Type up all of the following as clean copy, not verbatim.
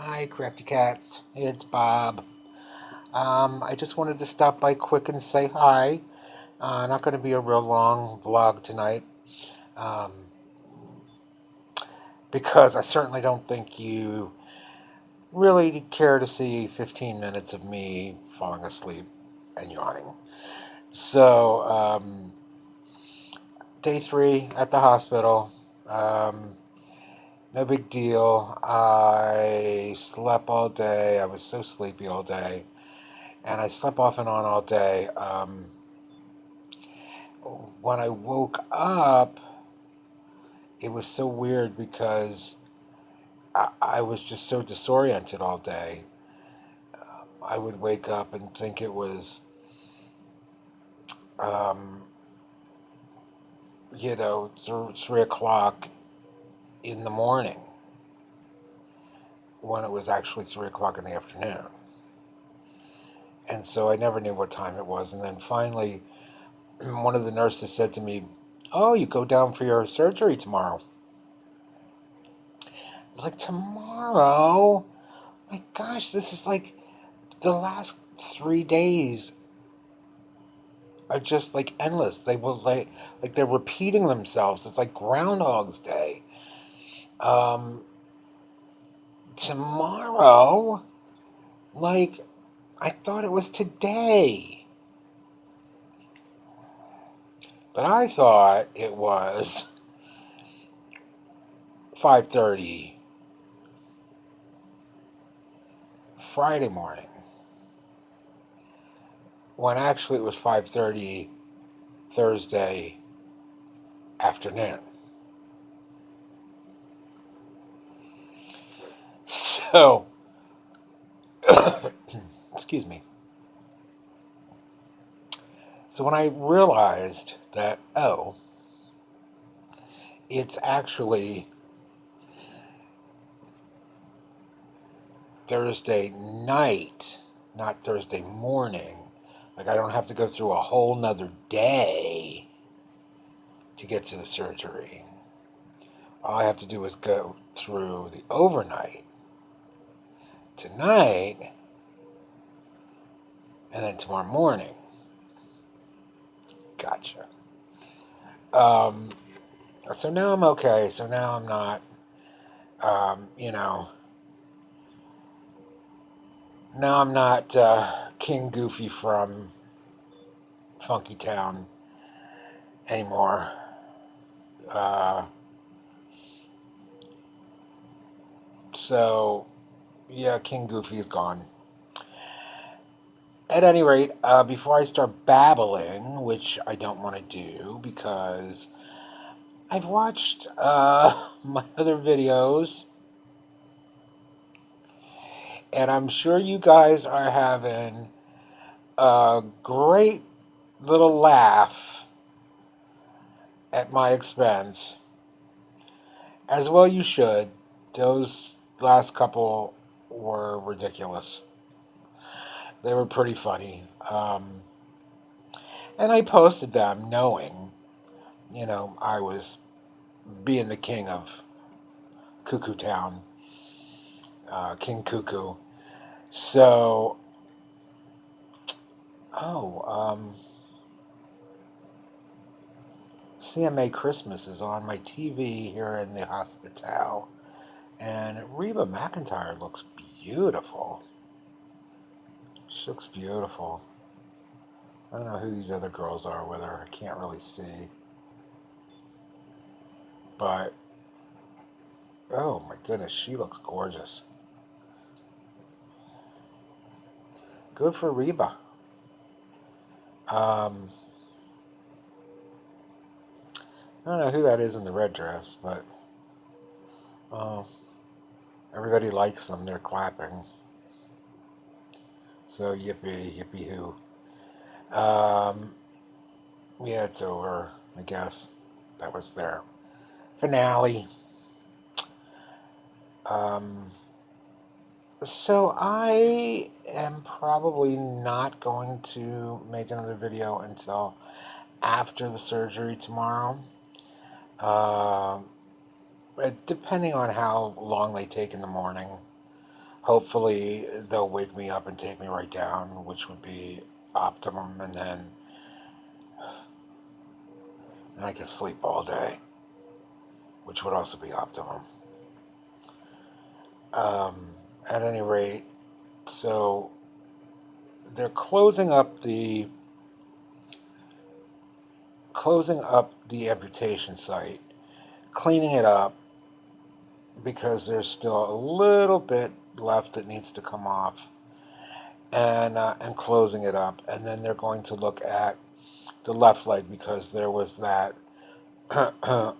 Hi, Crafty Cats. It's Bob. I just wanted to stop by quick and say hi. Not going to be a real long vlog tonight, um, because I certainly don't think you really care to see 15 minutes of me falling asleep and yawning. So, day 3 at the hospital. Um, no big deal. I slept all day. I was so sleepy all day. And I slept off and on all day. When I woke up, it was so weird because I was just so disoriented all day. I would wake up and think it was, um, 3 o'clock in the morning when it was actually 3 o'clock in the afternoon. And so I never knew what time it was. And then finally, one of the nurses said to me, "Oh, you go down for your surgery tomorrow." I was like, "Tomorrow? My gosh, this is like the last 3 days are just like endless. They will like they're repeating themselves. It's like Groundhog's Day. Um, Tomorrow, like I thought it was today, but I thought it was 5:30 Friday morning, when actually it was 5:30 Thursday afternoon. So, excuse me. So when I realized that, oh, it's actually Thursday night, not Thursday morning. Like, I don't have to go through a whole nother day to get to the surgery. All I have to do is go through the overnight tonight and then tomorrow morning. Gotcha. Um, so now I'm okay. So now I'm not, um, you know, now I'm not King Goofy from Funky Town anymore. Uh, so, yeah, King Goofy is gone. At any rate, before I start babbling, which I don't want to do because I've watched my other videos, and I'm sure you guys are having a great little laugh at my expense. As well you should. Those last couple were ridiculous. They were pretty funny. And I posted them knowing, I was being the king of Kookoo Town, King Kookoo. So, oh, CMA Christmas is on my TV here in the hospital, and Reba McEntire looks beautiful. She looks beautiful. I don't know who these other girls are, whether I can't really see. But, oh my goodness, she looks gorgeous. Good for Reba. Um, I don't know who that is in the red dress, but uh, everybody likes them. They're clapping. So yippee, yippee hoo. Um, yeah, it's over, I guess. That was their finale. Um, so I am probably not going to make another video until after the surgery tomorrow. Uh, depending on how long they take in the morning. Hopefully, they'll wake me up and take me right down, which would be optimum, and then I can sleep all day, which would also be optimum. Um, at any rate, so they're closing up the amputation site, cleaning it up because there's still a little bit left that needs to come off, and closing it up, and then they're going to look at the left leg because there was that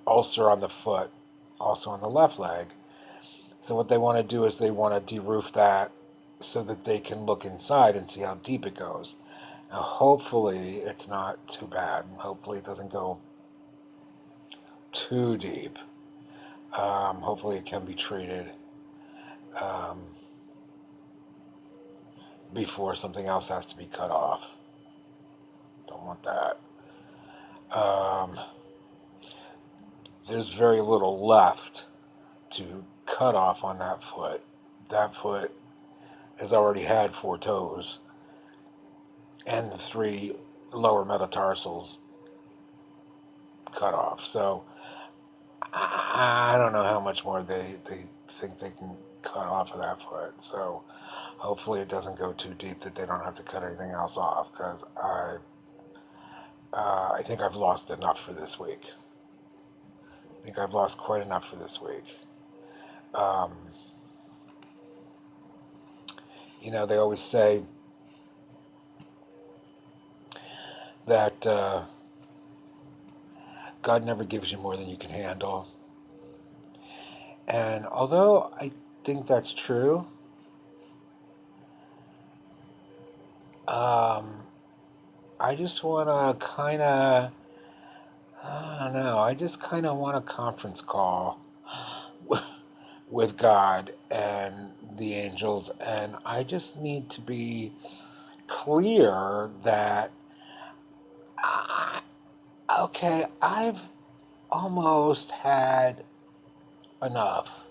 ulcer on the foot, also on the left leg. So what they want to do is they want to de-roof that so that they can look inside and see how deep it goes. Now, hopefully, it's not too bad. Hopefully, it doesn't go too deep. Hopefully, it can be treated um, before something else has to be cut off. Don't want that. Um, there's very little left to cut off on that foot. That foot has already had 4 toes and the 3 lower metatarsals cut off. So I don't know how much more they think they can cut off of that foot. So hopefully it doesn't go too deep that they don't have to cut anything else off, because I think I've lost enough for this week. I think I've lost quite enough for this week. Um, they always say that God never gives you more than you can handle. And although I think that's true, I just want to I just kind of want a conference call with God and the angels, and I just need to be clear that, okay, I've almost had enough.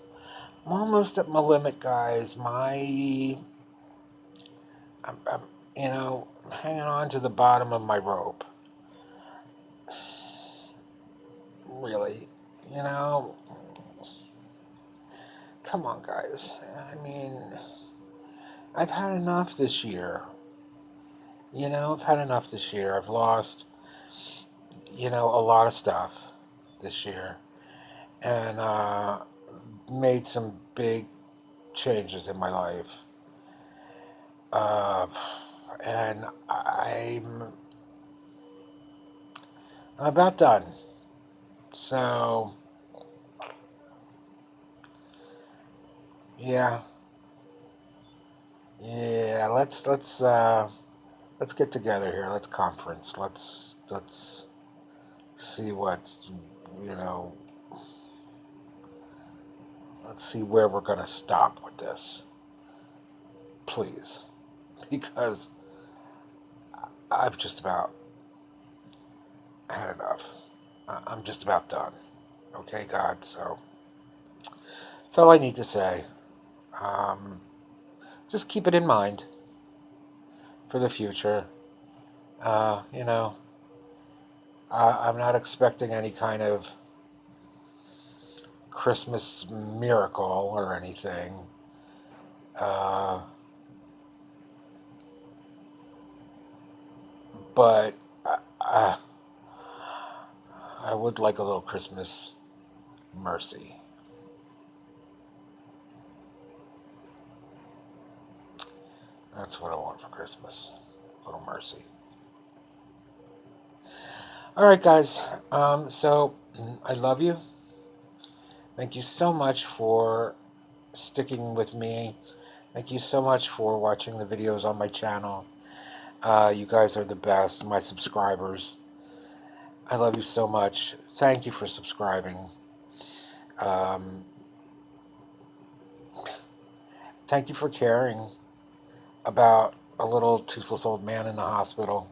I'm almost at my limit, guys. I'm hanging on to the bottom of my rope. Really, you know, come on, guys. I mean, I've had enough this year. I've had enough this year. I've lost, a lot of stuff this year, and made some big changes in my life. Uh, and I'm about done. So, yeah, yeah. Let's get together here. Let's conference. Let's see what's you know. Let's see where we're gonna stop with this, please, because I've just about had enough. I'm just about done. Okay, God. So that's all I need to say. Um, just keep it in mind for the future. Uh, you know, I'm not expecting any kind of Christmas miracle or anything. Uh, but I would like a little Christmas mercy. That's what I want for Christmas. A little mercy. All right, guys. So I love you. Thank you so much for sticking with me. Thank you so much for watching the videos on my channel. You guys are the best, my subscribers. I love you so much. Thank you for subscribing. Um, thank you for caring about a little toothless old man in the hospital.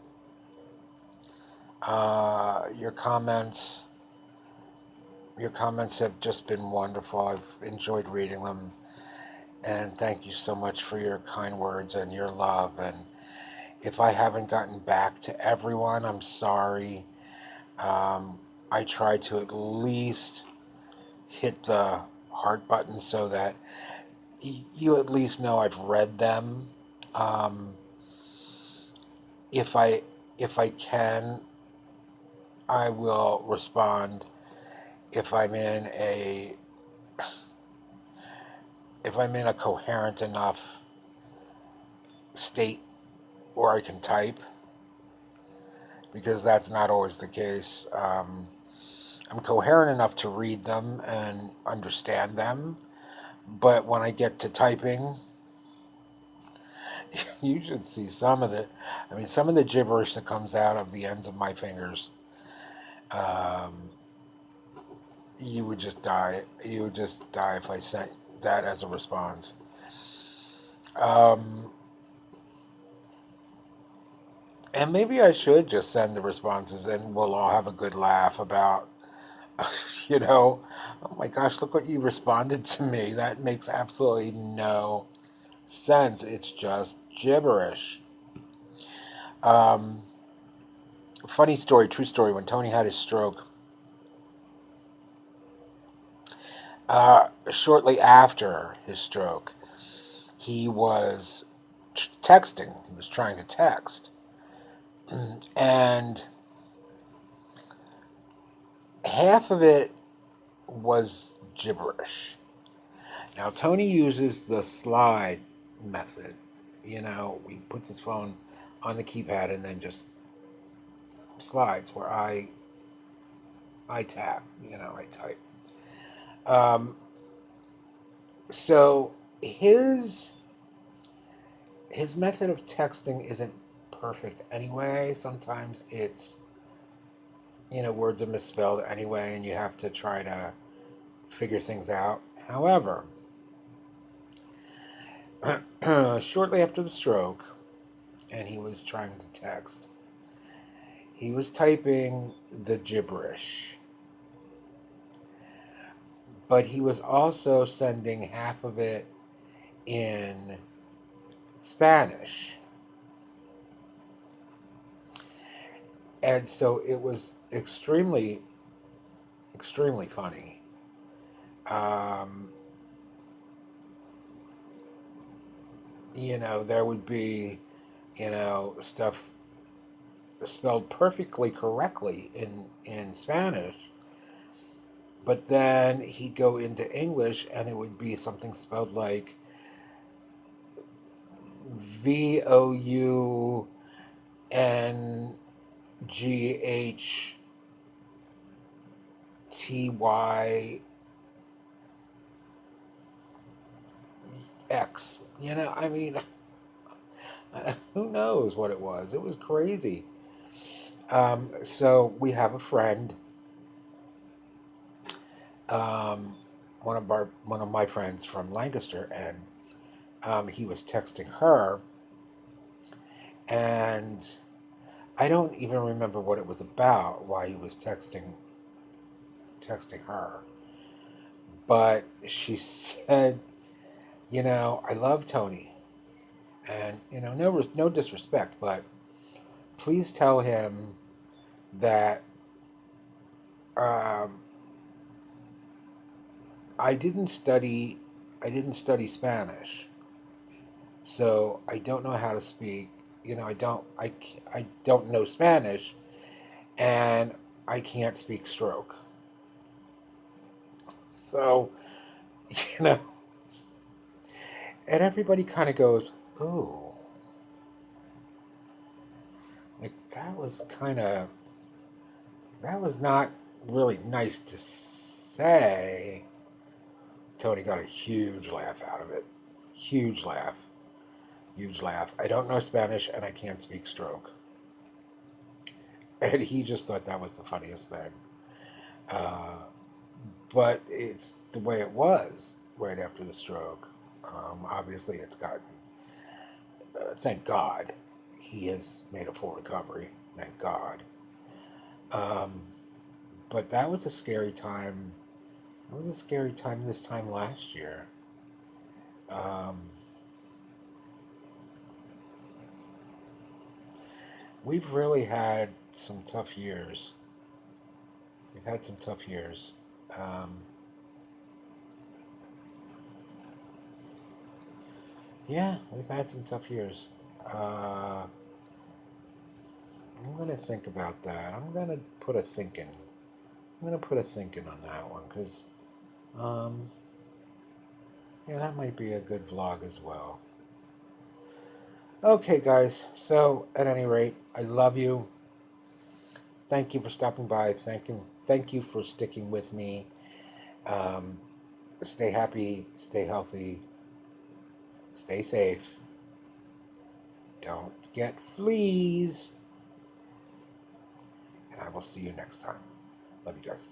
Your comments have just been wonderful. I've enjoyed reading them, And thank you so much for your kind words and your love. And if I haven't gotten back to everyone, I'm sorry. Um, I try to at least hit the heart button so that you at least know I've read them. Um, if I if I can, I will respond if I'm in a coherent enough state where I can type, because that's not always the case. I'm coherent enough to read them and understand them, but when I get to typing, you should see some of the, I mean, some of the gibberish that comes out of the ends of my fingers. Um, you would just die. You would just die if I sent that as a response. Um, and maybe I should just send the responses and we'll all have a good laugh about, you know, oh my gosh, look what you responded to me. That makes absolutely no sense. It's just gibberish. Um, Funny story, true story. When Tony had his stroke, shortly after his stroke, he was texting. He was trying to text. And half of it was gibberish. Now, Tony uses the slide method. You know, he puts his phone on the keypad and then just slides where I tap, you know, I type. Um, so his method of texting isn't perfect anyway. Sometimes it's, you know, words are misspelled anyway, and you have to try to figure things out. However, shortly after the stroke, and he was trying to text, he was typing the gibberish, but he was also sending half of it in Spanish. And so it was extremely funny. Um, you know, there would be, you know, stuff spelled perfectly correctly in Spanish, but then he'd go into English and it would be something spelled like VOUNGHTYX. You know, I mean, who knows what it was? It was crazy. So we have a friend, um, one of my friends from Lancaster, and he was texting her, and I don't even remember what it was about. Why he was texting her, but she said, you know, I love Tony, and you know, no disrespect, but please tell him that um, I didn't study I didn't study Spanish, so I don't know how to speak. You know, I don't know Spanish, and I can't speak stroke. So, you know, and everybody kind of goes, "Ooh, like that was not really nice to say." Tony got a huge laugh out of it. Huge laugh. Huge laugh. I don't know Spanish and I can't speak stroke. And he just thought that was the funniest thing. Uh, but it's the way it was right after the stroke. Obviously, it's gotten, thank God, he has made a full recovery. Thank God. Um, but that was a scary time. It was a scary time this time last year. we've really had some tough years. We've had some tough years. Um, yeah, we've had some tough years. Uh, I'm gonna think about that. I'm gonna put a thinking. I'm gonna put a thinking on that one because, um, yeah, that might be a good vlog as well. Okay, guys. So at any rate, I love you. Thank you for stopping by. Thank you for sticking with me. Um, stay happy. Stay healthy. Stay safe. Don't get fleas. And I will see you next time. Love you guys.